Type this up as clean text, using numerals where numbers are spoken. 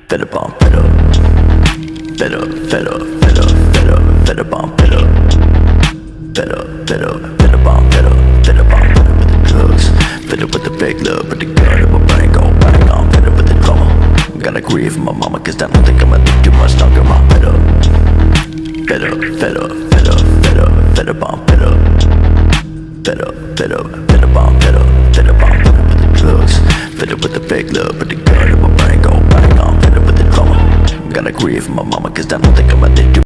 Fed up on fed up. Fed up, fed up, fed up, fed up, fed up on fed up. Fed up, fed up, fed up on fed up. Fed up on fed up with the drugs. Fed up with the fake love, but the gun in my brain go bang on. Fed up with the drama. Gotta grieve for my mama, cause I don't think I'ma live too much longer. I'm fed up. Fed up, fed up, fed up, fed up, fed up on fed up. Fed up, fed up, fed up on fed up. Fed up on fed up with the drugs. Fed up with the fake love, but the gun in my brain go bang on. Fed up with the drama. Gotta grieve for my mama, cause I don't think I'ma live too